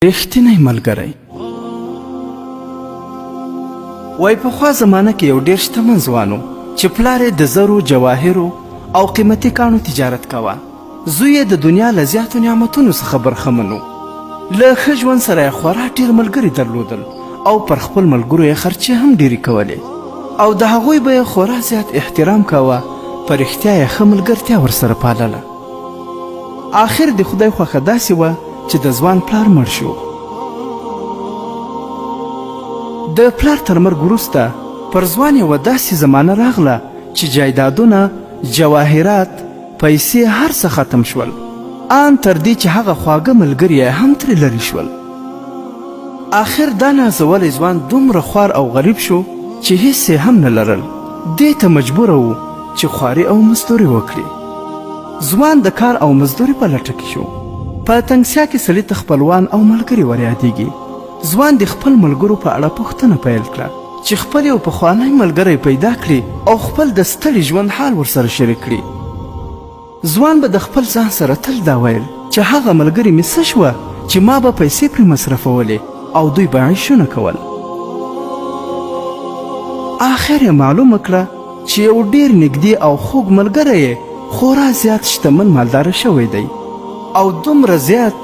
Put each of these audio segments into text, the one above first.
رښتینی ملګری. وای پخوا زمانه کې یو ډېر شتمن ځوان و چې پلار یې د زرو، جواهرو او قیمتي کاڼو تجارت کوه. زوی یې د دنیا له زیاتو نعمتونو څخه برخمن و. له ښه ژوند سره یې خورا ډېر ملګري درلودل او پر خپل ملګرو یې خرچې هم ډېرې کولې او د هغوی به یې خورا زیات احترام کوه. په رښتیا یې ښه ملګرتیا ورسره پالله. آخر د خدای خوښه داسې وه چې د ځوان پلار مړ شو. د پلار تر مرګ وروسته پر ځوان یوه داسې زمانه راغله چې جایدادونه، جواهرات، پیسې هر څه ختم شول، ان تر دې چې هغه خواږه ملګري یې هم ترې لرې شول. آخر دا نازولی ځوان دومره خوار او غریب شو چې هیڅ یې هم نه لرل. دې ته مجبوره و چې خواري او مزدوري وکړي. ځوان د کار او مزدوري په لټه کې شو. په تنګسیا کې سړي ته خپلوان او ملګري ور یادېږي. ځوان د خپل ملګرو په اړه پوښتنه پیل کړه چې خپل یو پخوانی ملګری پیدا کړي او خپل د ستړي ژوند حال ورسره شریک کړي. ځوان به د خپل ځان سره تل دا ویل چې هغه ملګري مې څه شوه چې ما به پیسې پرې مصرفولې او دوی به عیشونه کول. آخر یې معلومه کړه چې یو ډېر نږدې او خوږ ملګری یې خورا زیات شتمن مالداره شوی دی او دومره زیات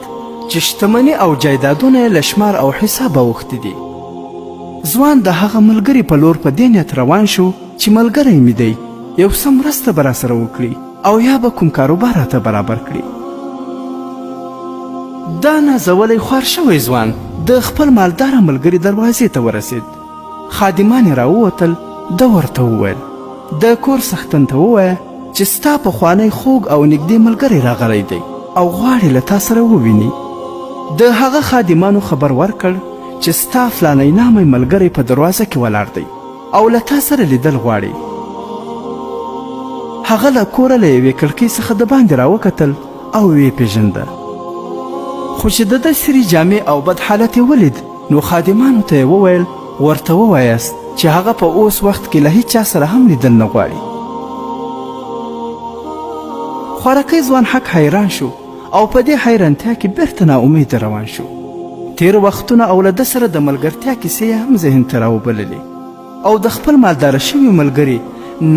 چې شتمني او جایدادونه یې له شمار او حسابه اوښتي دي. ځوان د هغه ملګري په لور په دې نیت روان شو چې ملګری مې دی، یو څه مرسته به راسره وکړي او یا به کوم کاروبار راته برابر کړي. دا نازولی خوار شوی ځوان د خپل مالداره ملګري دروازې ته ورسید. خادمان یې راووتل. ده ورته وویل د کور څښتن ته ووایه چې ستا پخوانی خوږ او نږدې ملګری راغلی دی او غواړي له تا سره وویني. د هغه خادمانو خبر ورکړ چې ستا فلانی نامی ملګری په دروازه کې ولاړ دی او له تا سره لیدل غواړي. هغه له کوره له یوې کړکۍ څخه د باندې راوکتل او ویې پیژنده. خو چې د ده سرې جامې او بد حالت یې ولید نو خادمانو ته یې وویل ورته ووایاست چې هغه په اوس وخت کې له هیچا سره هم لیدل نه غواړي. خوارکی ځوان حق حیران شو او په دې حیرانتیا کې بیرته ناامیده روان شو. تیر وختونه او له ده سره د ملګرتیا کیسې یې هم ذهن ته راوبللې او د خپل مالداره شوي ملګري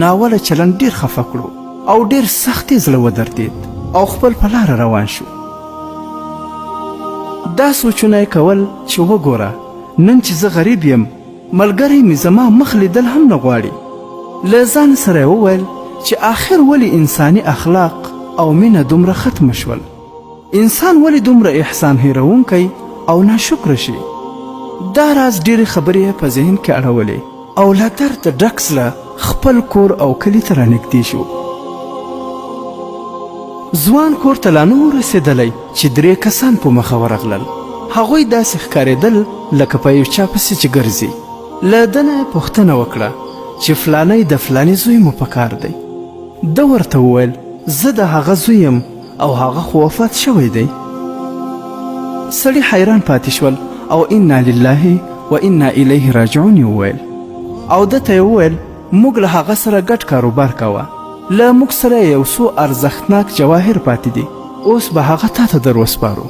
ناوله چلند ډېر خفه کړو او ډېر سخت یې زړه ودردېد او خپل په لاره روان شو. دا سوچونه یې کول چې وګوره نن چې زه غریب یم ملګری مې زما مخ لیدل هم نه غواړي. له ځان سره یې وویل چې آخر ولې انساني اخلاق او مینه دومره ختمه شول؟ انسان ولې دومره احسان هیرونکی او ناشکره شي؟ دا راز ډېرې خبرې یې په ذهن کې اړولې او له درده ډک زړه خپل کور او کلي ته رانږدې شو. ځوان کور ته لا نه و رسېدلی چې 3 کسان په مخه ورغلل. هغوی داسې ښکارېدل لکه په یو چا پسې چې ګرځي. له ده نه یې پوښتنه وکړه چې فلانی د فلاني زوی مو په کار دی. ده ورته وویل زه د هغه زوی یم او هغه خو وفات شوی دی. سړي حیران پاتې شول او انا لله و انا الیه راجعون یې وویل او ده ته یې وویل موږ له هغه سره ګډ کاروبار کوه. له موږ سره یو څو ارزښتناک جواهر پاتې دي، اوس به هغه تا ته در وسپارو.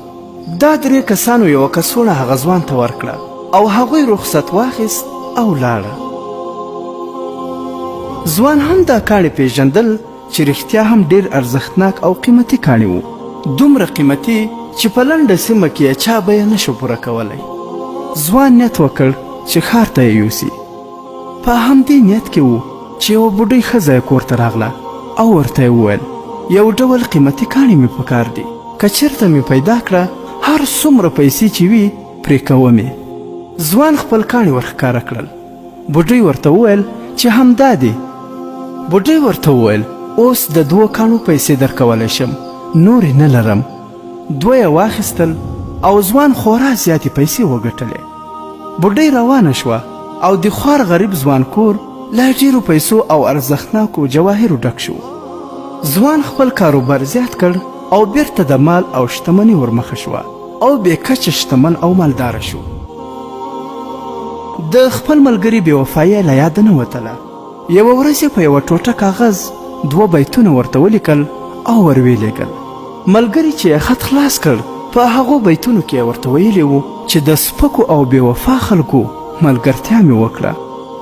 دا 3 کسانو یوه کڅوړه هغه ځوان ته ورکړه او هغوی رخصت واخیست او لاړه. ځوان هم دا کاڼي پیژندل چې رښتیا هم ډېر ارزښتناک او قیمتي کاڼي وو، دومره قیمتي چې په لنډه سیمه کې یې چا به یې نشو پوره کولی. ځوان نیت وکړ چې ښار ته یې یوسي. په همدې نیت کې و چې یوه بوډۍ ښځه یې کور ته راغله او ورته یې وویل یو ډول قیمتي کاڼي مې په کار دي، که چېرته مې پیدا کړه هر څومره پیسې چې وي پرې کومې. ځوان خپل کاڼي ورښکاره کړل. بوډۍ ورته وویل چې همدا دي. بوډۍ ورته وویل اوس د 2 کاڼو پیسې درکولی شم، نورې نه لرم. 2 یې واخیستل او ځوان خورا زیاتې پیسې وګټلې. بوډۍ روانه شوه او د خوار غریب ځوان کور له ډېرو پیسو او ارزښتناکو جواهرو ډک شو. ځوان خپل کاروبار زیات کړ او بیرته د مال او شتمنۍ ورمخه شوه او بې کچه شتمن او مالداره شو. د خپل ملګري بې وفایي له یاده نه وتله. یوه ورځ یې په یوه ټوټه کاغذ 2 بیتونه ورته ولیکل او ور ویې لیږل. ملګري چې یې خط خلاص کړ په هغو بیتونو کې یې ورته ویلي وو چې د سپکو او بې وفا خلکو ملګرتیا مې وکړه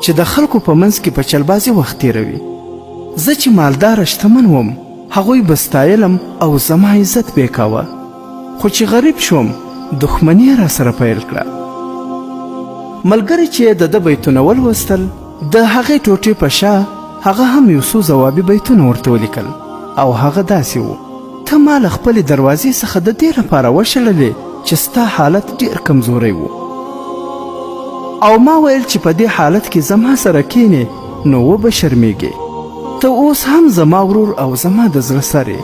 چې د خلکو په منځ کې په چلبازي وخت تېروي. زه چې مالداره شتمن وم هغوی به ستایلم او زما عزت به یې کاوه، خو چې غریب شوم دښمني یې راسره پیل کړه. ملګري چې د ده بیتونه ولوستل د هغې ټوټې په شا هغه هم یو څو ځوابي بیتونه ورته ولیکل او هغه داسې و: ته ما له خپلې دروازې څخه د دې لپاره وشړلې چې ستا حالت ډېر کمزوری و او ما ویل چې په دې حالت کې زما سره کینې نو وبه شرمېږې. ته اوس هم زما ورور او زما د زړه سر یې،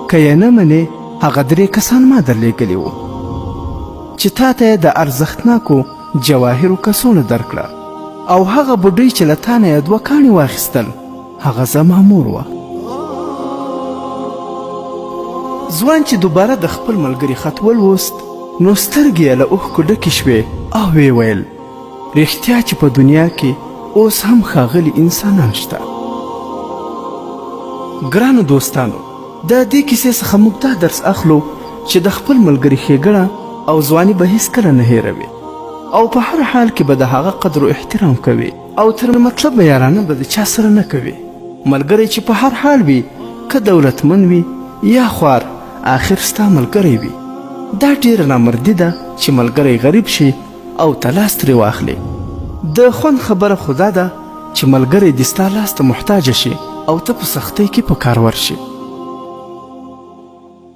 که یې نه منې هغه 3 کسان ما درلېږلي وو چې تا ته یې د ارزښتناکو جواهرو کڅوړه درکړه او هغه بوډۍ چې له تا نه یې 2 کاڼي واخیستل هغه زما مور وه. ځوان چې دوباره د خپل ملګري خط ولوست نو سترګې یې له اوښکو ډکې شوې او ویې ویل: رښتیا چې په دنیا کې اوس هم ښاغلي انسانان شته. ګرانو دوستانو، د دې کیسې څخه موږ دا درس اخلو چې د خپل ملګري ښېګڼه او ځواني به هیڅکله نه هېروي او په هر حال کې به د هغه قدر و احترام کوي او تر مطلب یارانه به د چا سره نه کوي. ملګری چې په هر حال وي، که دولتمن وي یا خوار، آخر ستا ملګری وي. دا ډېره نامردي ده چې ملګری غریب شي او ته لاس ترې واخلې. د خوند خبره خو دا ده چې ملګری دې ستا لاس ته محتاجه شي او ته په سختۍ کې په کار ورشي.